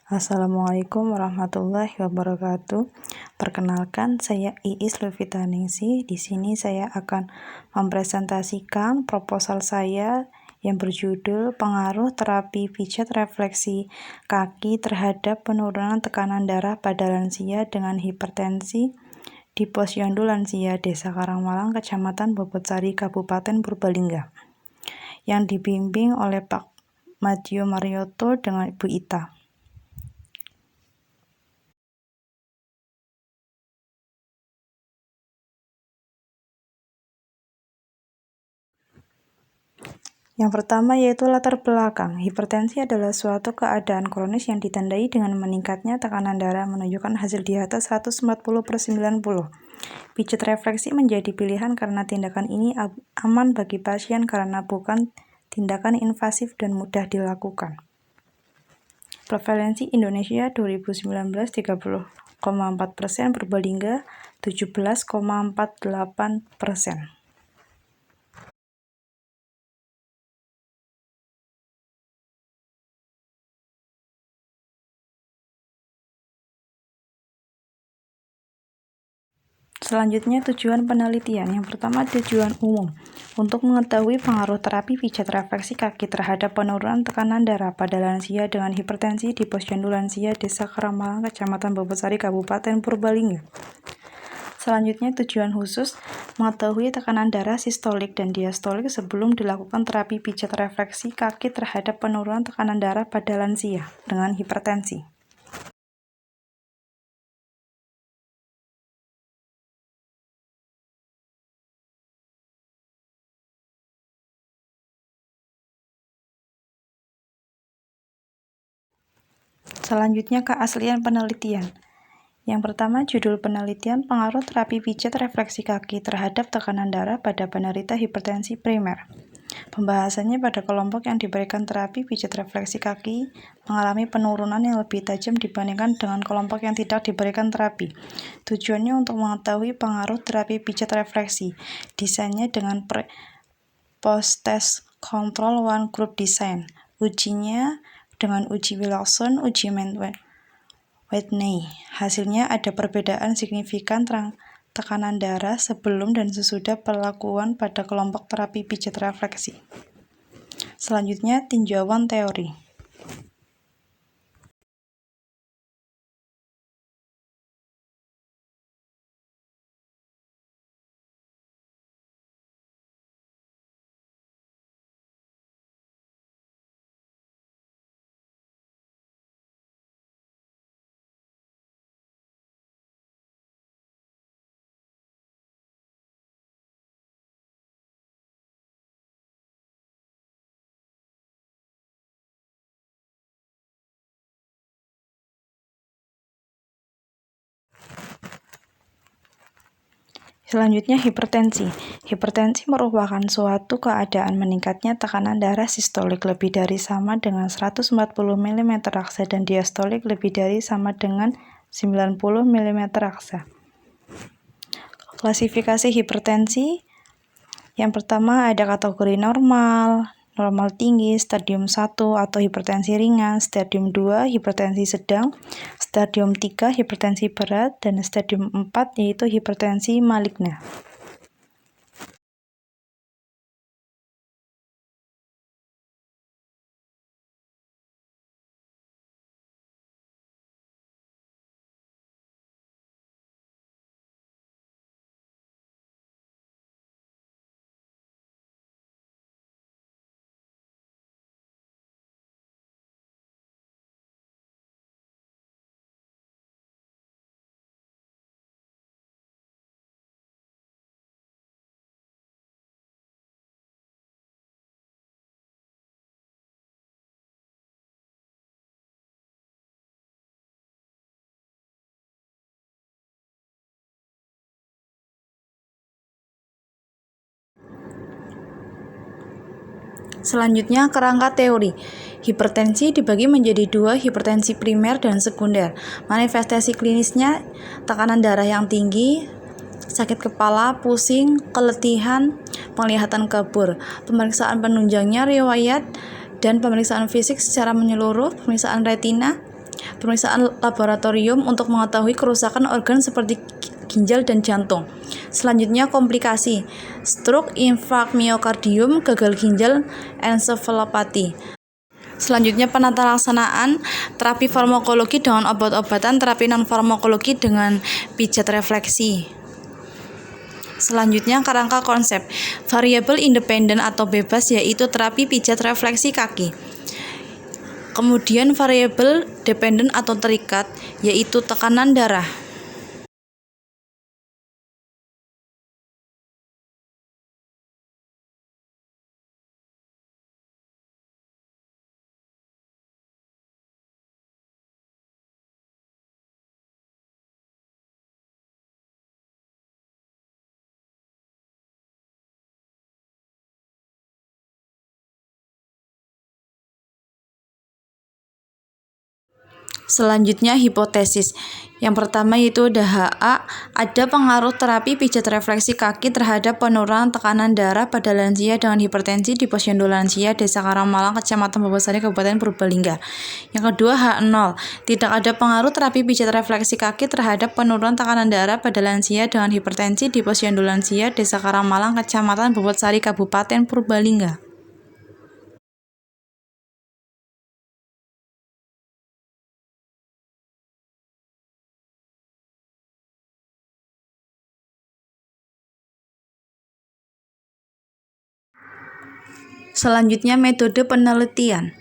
Assalamualaikum warahmatullahi wabarakatuh. Perkenalkan, saya Iis Luvitaningsih. Di sini saya akan mempresentasikan proposal saya yang berjudul Pengaruh Terapi Pijat Refleksi Kaki Terhadap Penurunan Tekanan Darah pada Lansia dengan Hipertensi di Posyandu Lansia Desa Karangmalang, Kecamatan Bobotsari, Kabupaten Purbalingga, yang dibimbing oleh Pak Madyo Marioto dengan Ibu Ita. Yang pertama yaitu latar belakang. Hipertensi adalah suatu keadaan kronis yang ditandai dengan meningkatnya tekanan darah, menunjukkan hasil di atas 140/90. Pijat refleksi menjadi pilihan karena tindakan ini aman bagi pasien karena bukan tindakan invasif dan mudah dilakukan. Prevalensi Indonesia 2019 30,4%, Purbalingga 17,48%. Selanjutnya, tujuan penelitian. Yang pertama, tujuan umum untuk mengetahui pengaruh terapi pijat refleksi kaki terhadap penurunan tekanan darah pada lansia dengan hipertensi di Posyandu Lansia Desa Karangmalang, Kecamatan Bobotsari, Kabupaten Purbalingga. Selanjutnya, tujuan khusus mengetahui tekanan darah sistolik dan diastolik sebelum dilakukan terapi pijat refleksi kaki terhadap penurunan tekanan darah pada lansia dengan hipertensi. Selanjutnya, keaslian penelitian. Yang pertama, judul penelitian pengaruh terapi pijat refleksi kaki terhadap tekanan darah pada penderita hipertensi primer. Pembahasannya pada kelompok yang diberikan terapi pijat refleksi kaki mengalami penurunan yang lebih tajam dibandingkan dengan kelompok yang tidak diberikan terapi. Tujuannya untuk mengetahui pengaruh terapi pijat refleksi. Desainnya dengan post-test control one group design. Ujinya dengan uji Wilson, uji Whitney. Hasilnya ada perbedaan signifikan tekanan darah sebelum dan sesudah perlakuan pada kelompok terapi pijat refleksi. Selanjutnya, tinjauan teori. Selanjutnya, hipertensi. Hipertensi merupakan suatu keadaan meningkatnya tekanan darah sistolik lebih dari sama dengan 140 mm raksa dan diastolik lebih dari sama dengan 90 mm raksa. Klasifikasi hipertensi. Yang pertama ada kategori normal tinggi, stadium 1 atau hipertensi ringan, stadium 2 hipertensi sedang, stadium 3 hipertensi berat, dan stadium 4 yaitu hipertensi maligna. Selanjutnya, kerangka teori. Hipertensi dibagi menjadi dua, hipertensi primer dan sekunder. Manifestasi klinisnya, tekanan darah yang tinggi, sakit kepala, pusing, keletihan, penglihatan kabur. Pemeriksaan penunjangnya riwayat dan pemeriksaan fisik secara menyeluruh, pemeriksaan retina, Pemeriksaan laboratorium untuk mengetahui kerusakan organ seperti ginjal dan jantung. Selanjutnya komplikasi, stroke, infark miokardium, gagal ginjal, encephalopati. Selanjutnya penata laksanaan terapi farmakologi dengan obat-obatan, terapi non-farmakologi dengan pijat refleksi. Selanjutnya kerangka konsep variabel independen atau bebas, yaitu terapi pijat refleksi kaki. Kemudian variabel dependen atau terikat, yaitu tekanan darah. Selanjutnya hipotesis. Yang pertama yaitu HA, ada pengaruh terapi pijat refleksi kaki terhadap penurunan tekanan darah pada lansia dengan hipertensi di Posyandu Lansia, Desa Karangmalang, Kecamatan Bobotsari, Kabupaten Purbalingga. Yang kedua H0, tidak ada pengaruh terapi pijat refleksi kaki terhadap penurunan tekanan darah pada lansia dengan hipertensi di Posyandu Lansia, Desa Karangmalang, Kecamatan Bobotsari, Kabupaten Purbalingga. Selanjutnya metode penelitian.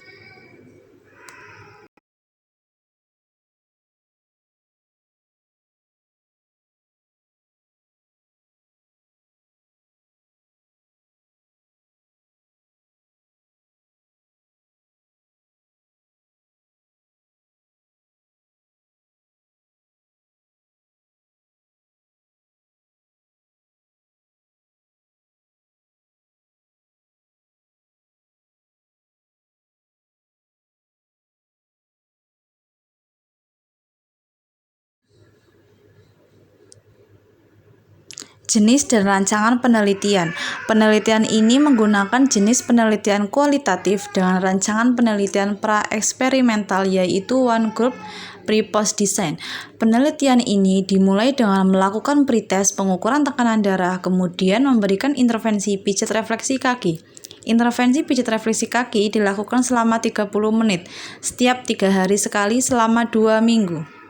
Jenis dan rancangan penelitian. Penelitian ini menggunakan jenis penelitian kualitatif dengan rancangan penelitian pra-eksperimental, yaitu one group pre-post design. Penelitian ini dimulai dengan melakukan pretest pengukuran tekanan darah, kemudian memberikan intervensi pijat refleksi kaki. Intervensi pijat refleksi kaki dilakukan selama 30 menit, setiap 3 hari sekali selama 2 minggu.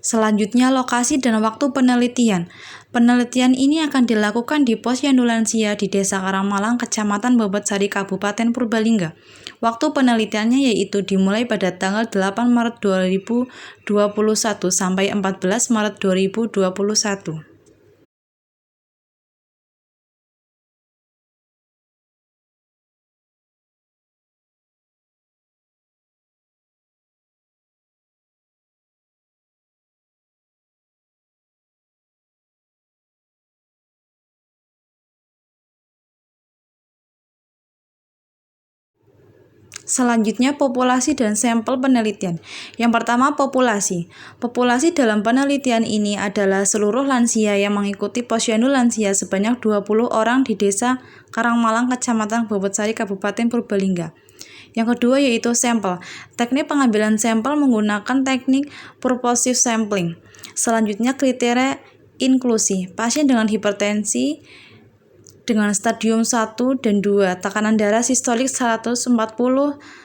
Selanjutnya, lokasi dan waktu penelitian. Penelitian ini akan dilakukan di Posyandu Lansia di Desa Karangmalang, Kecamatan Bobotsari, Kabupaten Purbalingga. Waktu penelitiannya yaitu dimulai pada tanggal 8 Maret 2021 sampai 14 Maret 2021. Selanjutnya, populasi dan sampel penelitian. Yang pertama, populasi. Populasi dalam penelitian ini adalah seluruh lansia yang mengikuti Posyandu Lansia sebanyak 20 orang di Desa Karangmalang, Kecamatan Bobotsari, Kabupaten Purbalingga. Yang kedua yaitu sampel. Teknik pengambilan sampel menggunakan teknik purposive sampling. Selanjutnya, kriteria inklusi. Pasien dengan hipertensi dengan stadium 1 dan 2, tekanan darah sistolik 140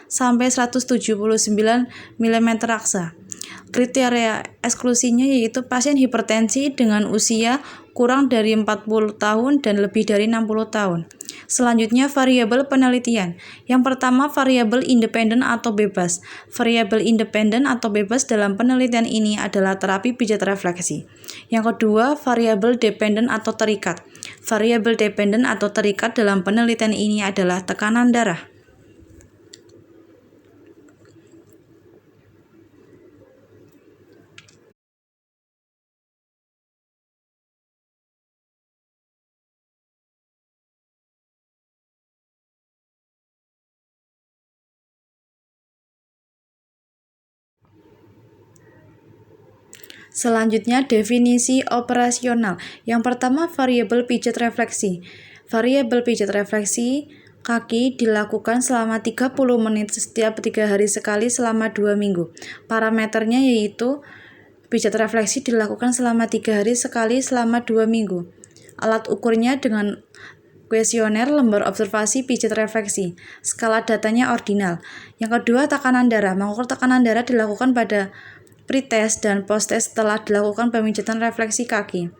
sampai 179 mm raksa. Kriteria eksklusinya yaitu pasien hipertensi dengan usia kurang dari 40 tahun dan lebih dari 60 tahun. Selanjutnya, variabel penelitian. Yang pertama, variabel independen atau bebas. Variabel independen atau bebas dalam penelitian ini adalah terapi pijat refleksi. Yang kedua, variabel dependen atau terikat. Variabel dependen atau terikat dalam penelitian ini adalah tekanan darah. Selanjutnya, definisi operasional. Yang pertama, variabel pijet refleksi. Variabel pijet refleksi kaki dilakukan selama 30 menit setiap 3 hari sekali selama 2 minggu. Parameternya yaitu pijat refleksi dilakukan selama 3 hari sekali selama 2 minggu. Alat ukurnya dengan kuesioner lembar observasi pijat refleksi. Skala datanya ordinal. Yang kedua, tekanan darah. Mengukur tekanan darah dilakukan pada pretest dan posttest setelah dilakukan pemijatan refleksi kaki.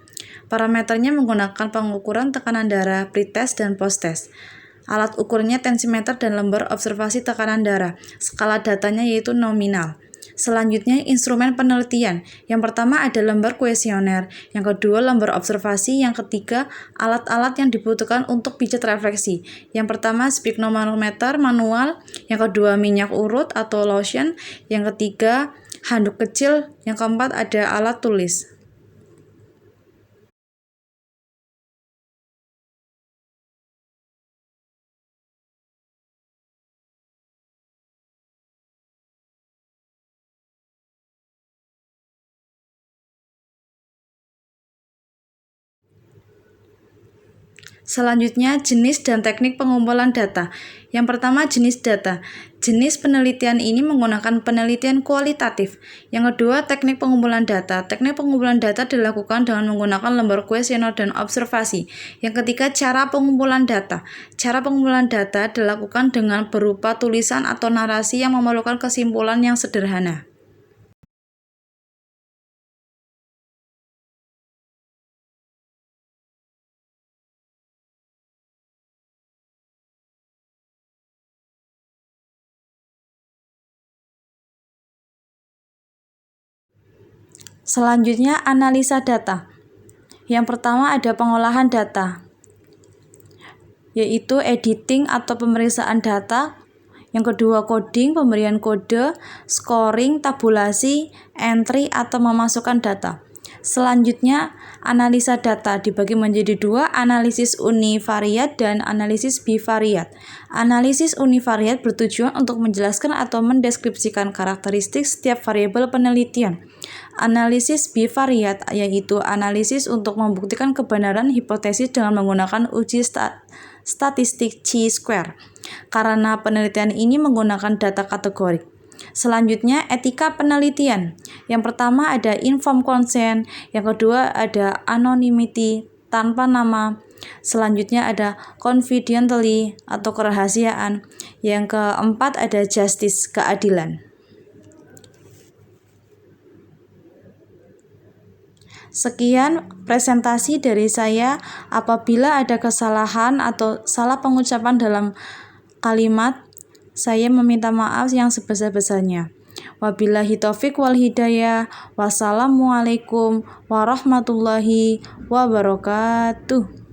Parameternya menggunakan pengukuran tekanan darah pretest dan posttest. Alat ukurnya tensimeter dan lembar observasi tekanan darah. Skala datanya yaitu nominal. Selanjutnya, instrumen penelitian. Yang pertama ada lembar kuesioner, yang kedua lembar observasi, yang ketiga alat-alat yang dibutuhkan untuk pijat refleksi. Yang pertama sphygmomanometer manual, yang kedua minyak urut atau lotion, yang ketiga handuk kecil, yang keempat ada alat tulis. Selanjutnya, jenis dan teknik pengumpulan data. Yang pertama, jenis data. Jenis penelitian ini menggunakan penelitian kualitatif. Yang kedua, teknik pengumpulan data. Teknik pengumpulan data dilakukan dengan menggunakan lembar kuesioner dan observasi. Yang ketiga, cara pengumpulan data. Cara pengumpulan data dilakukan dengan berupa tulisan atau narasi yang memerlukan kesimpulan yang sederhana. Selanjutnya, analisa data. Yang pertama ada pengolahan data, yaitu editing atau pemeriksaan data. Yang kedua coding, pemberian kode, scoring, tabulasi, entry atau memasukkan data. Selanjutnya, analisa data dibagi menjadi dua, analisis univariat dan analisis bivariat. Analisis univariat bertujuan untuk menjelaskan atau mendeskripsikan karakteristik setiap variabel penelitian. Analisis bivariat yaitu analisis untuk membuktikan kebenaran hipotesis dengan menggunakan uji statistik chi-square, karena penelitian ini menggunakan data kategorik. Selanjutnya, etika penelitian. Yang pertama ada informed consent, yang kedua ada anonymity tanpa nama, selanjutnya ada confidentiality atau kerahasiaan, yang keempat ada justice, keadilan. Sekian presentasi dari saya. Apabila ada kesalahan atau salah pengucapan dalam kalimat, saya meminta maaf yang sebesar-besarnya. Wabillahi taufik wal hidayah. Wassalamualaikum warahmatullahi wabarakatuh.